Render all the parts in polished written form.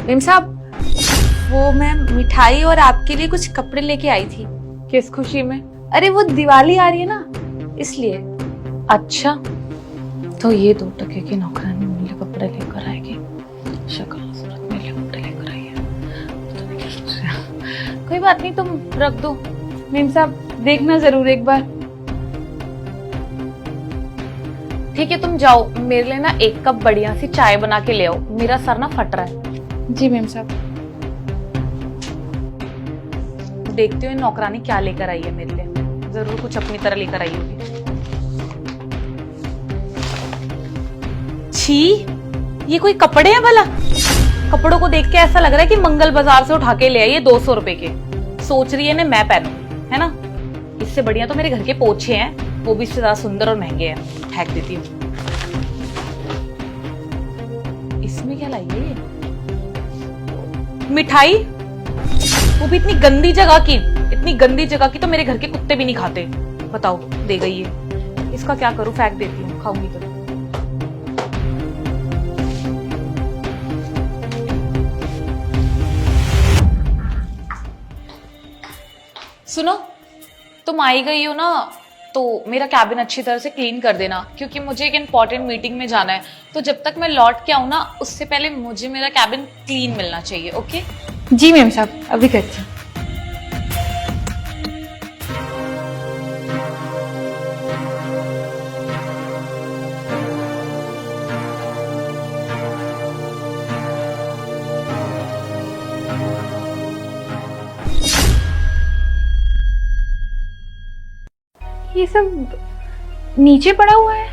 Ma'am साहब, वो मैं मिठाई और आपके लिए कुछ कपड़े लेके आई थी। किस खुशी में? अरे वो दिवाली आ रही है ना, इसलिए। अच्छा, तो ये 2 टके की नौकरानी मेरे लिए कपड़े लेकर आएगी। शक्ल सूरत मेरे लिए कपड़े लेकर आई है। कोई बात नहीं, तुम रख दो। मेम साहब देखना जरूर एक बार। ठीक है, तुम जाओ, मेरे लिए ना 1 कप बढ़िया सी चाय बना के ले आओ, मेरा सर ना फट रहा है। जी मेम साहब। देखती हूँ नौकरानी क्या लेकर आई है मेरे लिए, जरूर कुछ अपनी तरह लेकर आई होगी। छी, ये कोई कपड़े हैं भला? कपड़ों को देख के ऐसा लग रहा है कि मंगल बाजार से उठा के ले आई है 200 रुपए के। सोच रही है ना मैं पहनूं, है ना? इससे बढ़िया तो मेरे घर के पोछे हैं, वो भी इससे ज्यादा सुंदर और महंगे हैं। फेंक देती हूँ। इसमें क्या लाई है ये? मिठाई, वो भी इतनी गंदी जगह की। इतनी गंदी जगह की तो मेरे घर के कुत्ते भी नहीं खाते। बताओ, दे गई है। इसका क्या करूं? फेंक देती हूँ, खाऊंगी तो। सुनो, तुम आई गई हो ना, तो मेरा कैबिन अच्छी तरह से क्लीन कर देना, क्योंकि मुझे एक इम्पोर्टेंट मीटिंग में जाना है। तो जब तक मैं लौट के आऊँ ना, उससे पहले मुझे मेरा कैबिन क्लीन मिलना चाहिए। ओके? जी मेम साहब, अभी करती हूँ। ये सब नीचे पड़ा हुआ है।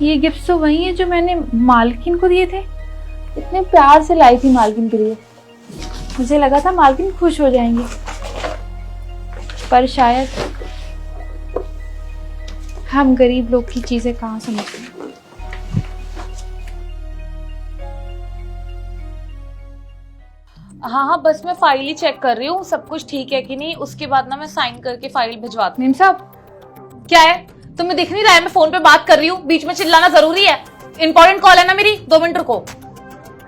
ये गिफ्ट तो वही है जो मैंने मालकिन को दिए थे। इतने प्यार से लाई थी मालकिन के लिए। मुझे लगा था मालकिन खुश हो जाएंगे, पर शायद हम गरीब लोग की चीजें कहाँ समझते हैं। हाँ हाँ, बस मैं फाइल ही चेक कर रही हूँ, सब कुछ ठीक है कि नहीं। उसके बाद ना मैं साइन करके फाइल भिजवाती हूँ। मेम साहब, क्या है? तुम्हें दिख नहीं रहा है मैं फोन पे बात कर रही हूँ? बीच में चिल्लाना जरूरी है? इंपॉर्टेंट कॉल है ना मेरी, 2 मिनट रुको।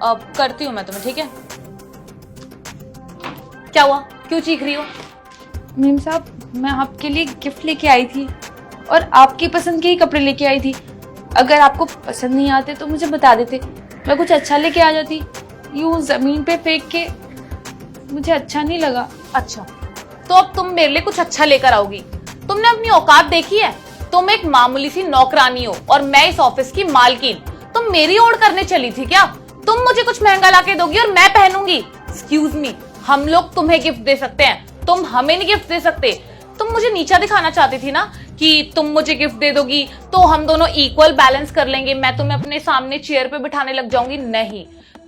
अब करती हूँ मैं तुम्हें, ठीक है? क्या हुआ? क्यों चीख रही हो? मेम साहब, मैं आपके लिए गिफ्ट लेके आई थी और आपकी पसंद के ही कपड़े लेके आई थी। अगर आपको पसंद नहीं आते तो मुझे बता देते, मैं कुछ अच्छा लेके आ जाती। यूं जमीन पे फेंक के मुझे अच्छा नहीं लगा। अच्छा, तो अब तुम मेरे लिए कुछ अच्छा लेकर आओगी? तुमने अपनी औकात देखी है? तुम एक मामूली सी नौकरानी हो और मैं इस ऑफिस की मालकिन। तुम मेरी ओर करने चली थी क्या? तुम मुझे कुछ महंगा लाके दोगी और मैं पहनूंगी? एक्सक्यूज मी, हम लोग तुम्हें गिफ्ट दे सकते हैं, तुम हमें नहीं गिफ्ट दे सकते। तुम मुझे नीचा दिखाना चाहती थी ना, कि तुम मुझे गिफ्ट दे दोगी तो हम दोनों इक्वल बैलेंस कर लेंगे, मैं तुम्हें अपने सामने चेयर पे बिठाने लग जाऊंगी। नहीं,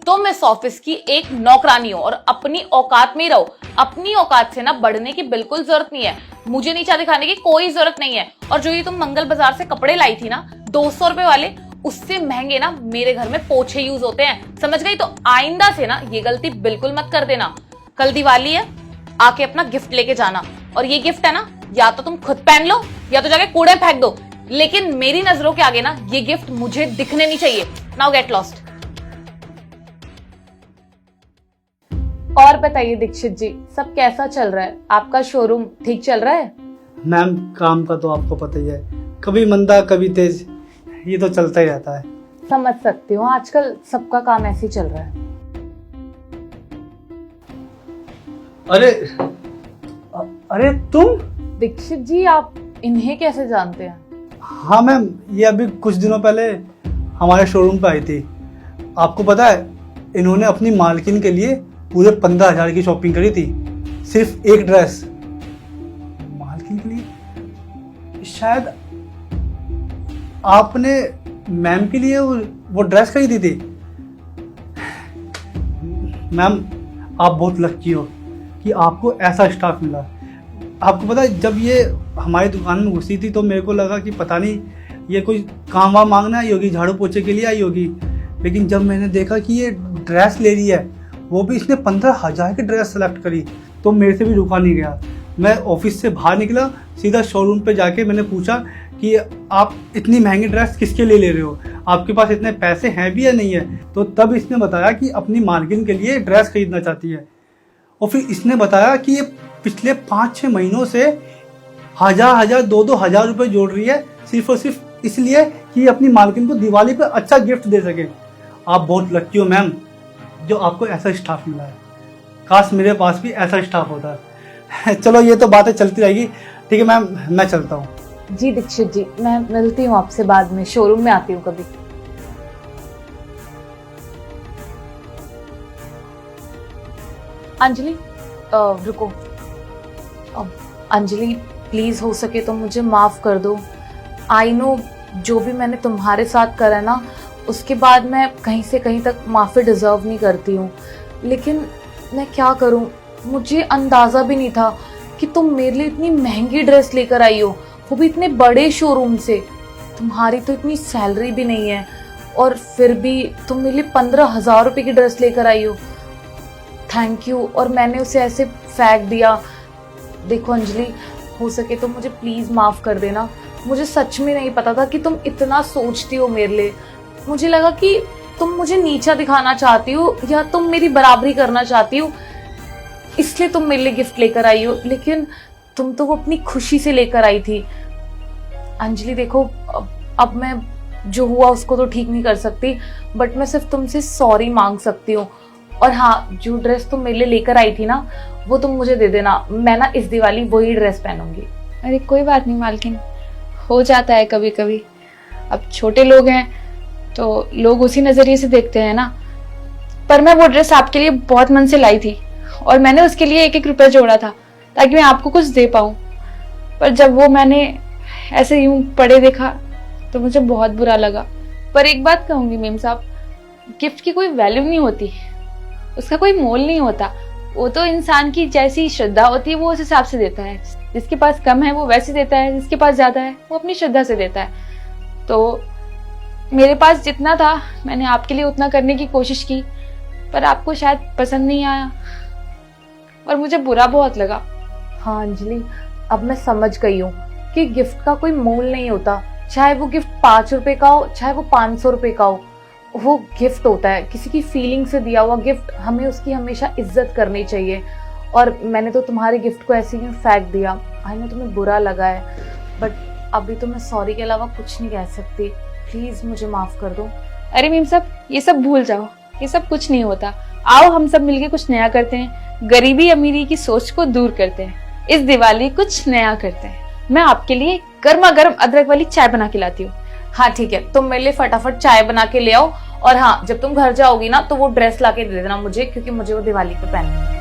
तुम इस ऑफिस की एक नौकरानी हो और अपनी औकात में ही रहो। अपनी औकात से ना बढ़ने की बिल्कुल जरूरत नहीं है, मुझे नीचा दिखाने की कोई जरूरत नहीं है। और जो ये तुम मंगल बाजार से कपड़े लाई थी ना 200 रुपए वाले, उससे महंगे ना मेरे घर में पोछे यूज होते हैं, समझ गई? तो आइंदा से ना ये गलती बिल्कुल मत कर देना। कल दिवाली है, आके अपना गिफ्ट लेके जाना। और ये गिफ्ट है ना, या तो तुम खुद पहन लो या तो जाके कूड़े फेंक दो, लेकिन मेरी नजरों के आगे ना ये गिफ्ट मुझे दिखने नहीं चाहिए। Now get lost. और बताइए दीक्षित जी, सब कैसा चल रहा है? आपका शोरूम ठीक चल रहा है? मैम, काम का तो आपको पता ही है, कभी मंदा कभी तेज, ये तो चलता ही रहता है। समझ सकती हूँ, आजकल सबका काम ऐसे ही चल रहा है। अरे अरे तुम? दीक्षित जी, आप इन्हें कैसे जानते हैं? हाँ मैम, ये अभी कुछ दिनों पहले हमारे शोरूम पे आई थी। आपको पता है, इन्होंने अपनी मालकिन के लिए पूरे 15,000 की शॉपिंग करी थी, सिर्फ एक ड्रेस। मालकिन के लिए? शायद आपने मैम के लिए वो ड्रेस खरीदी थी। मैम, आप बहुत लकी हो कि आपको ऐसा स्टाफ मिला। आपको पता है, जब ये हमारी दुकान में घुसी थी तो मेरे को लगा कि पता नहीं ये कोई काम वाम मांगना आई होगी, झाड़ू पोछे के लिए आई होगी। लेकिन जब मैंने देखा कि ये ड्रेस ले रही है, वो भी इसने 15,000 की ड्रेस सेलेक्ट करी, तो मेरे से भी रुका नहीं गया। मैं ऑफिस से बाहर निकला, सीधा शोरूम पे जाके मैंने पूछा कि आप इतनी महंगी ड्रेस किसके लिए ले रहे हो, आपके पास इतने पैसे हैं भी या नहीं है। तो तब इसने बताया कि अपनी मालकिन के लिए ड्रेस खरीदना चाहती है। और फिर इसने बताया कि ये पिछले 5-6 महीनों से 1000 2-2 रुपए जोड़ रही है, सिर्फ और सिर्फ इसलिए कि अपनी मालकिन को दिवाली पे अच्छा गिफ्ट दे सके। आप बहुत लकी हो मैम, जो आपको ऐसा स्टाफ मिला है। काश मेरे पास भी ऐसा स्टाफ होता है। चलो ये तो बातें चलती रहेगी, ठीक है मैम, मैं चलता हूँ। जी दीक्षित जी, मैं मिलती हूँ आपसे बाद में, शोरूम में आती हूँ कभी। अंजलि रुको। अंजलि प्लीज हो सके तो मुझे माफ कर दो। आई नो जो भी मैंने तुम्हारे साथ करा ना, उसके बाद मैं कहीं से कहीं तक माफी डिजर्व नहीं करती हूँ, लेकिन मैं क्या करूँ, मुझे अंदाजा भी नहीं था कि तुम मेरे लिए इतनी महंगी ड्रेस लेकर आई हो, वो भी इतने बड़े शोरूम से। तुम्हारी तो इतनी सैलरी भी नहीं है और फिर भी तुम मेरे लिए 15,000 रुपये की ड्रेस लेकर आई हो। Thank you. और मैंने उसे ऐसे फेंक दिया। देखो अंजलि, हो सके तो मुझे प्लीज माफ कर देना। मुझे सच में नहीं पता था कि तुम इतना सोचती हो मेरे लिए। मुझे लगा कि तुम मुझे नीचा दिखाना चाहती हो या तुम मेरी बराबरी करना चाहती हो, इसलिए तुम मेरे लिए गिफ्ट लेकर आई हो, लेकिन तुम तो वो अपनी खुशी से लेकर आई थी। अंजलि देखो, अब मैं जो हुआ उसको तो ठीक नहीं कर सकती, बट मैं सिर्फ तुमसे सॉरी मांग सकती हूँ। और हाँ, जो ड्रेस तुम मेरे लिए लेकर आई थी ना, वो तुम मुझे दे देना। मैं ना इस दिवाली वही ड्रेस पहनूंगी। अरे कोई बात नहीं मालकिन, हो जाता है कभी कभी। अब छोटे लोग हैं तो लोग उसी नजरिए से देखते हैं ना। पर मैं वो ड्रेस आपके लिए बहुत मन से लाई थी और मैंने उसके लिए 1-1 रुपया जोड़ा था ताकि मैं आपको कुछ दे पाऊं। पर जब वो मैंने ऐसे यूं पड़े देखा तो मुझे बहुत बुरा लगा। पर एक बात कहूंगी मेम साहब, गिफ्ट की कोई वैल्यू नहीं होती, उसका कोई मोल नहीं होता। वो तो इंसान की जैसी श्रद्धा होती है वो उस हिसाब से देता है। जिसके पास कम है वो वैसे देता है, जिसके पास ज्यादा है वो अपनी श्रद्धा से देता है। तो मेरे पास जितना था मैंने आपके लिए उतना करने की कोशिश की, पर आपको शायद पसंद नहीं आया और मुझे बुरा बहुत लगा। हाँ अंजलि, अब मैं समझ गई हूँ कि गिफ्ट का कोई मोल नहीं होता। चाहे वो गिफ्ट 5 रुपए का हो, चाहे वो 500 रुपए का हो, वो गिफ्ट होता है। किसी की फीलिंग से दिया हुआ गिफ्ट, हमें उसकी हमेशा इज्जत करनी चाहिए। और मैंने तो तुम्हारे गिफ्ट को ऐसे ही फेंक दिया। आई नो तुम्हें बुरा लगा है, बट अभी तो मैं सॉरी के अलावा कुछ नहीं कह सकती। प्लीज मुझे माफ कर दो। अरे मीम साहब, ये सब भूल जाओ, ये सब कुछ नहीं होता। आओ हम सब मिलके कुछ नया करते हैं, गरीबी अमीरी की सोच को दूर करते हैं, इस दिवाली कुछ नया करते हैं। मैं आपके लिए गर्मा गर्म अदरक वाली चाय बना के लाती हूँ। हाँ ठीक है, तुम मेरे लिए फटाफट चाय बना के ले आओ। और हाँ, जब तुम घर जाओगी ना तो वो ड्रेस ला के दे देना मुझे, क्योंकि मुझे वो दिवाली पे पहननी है।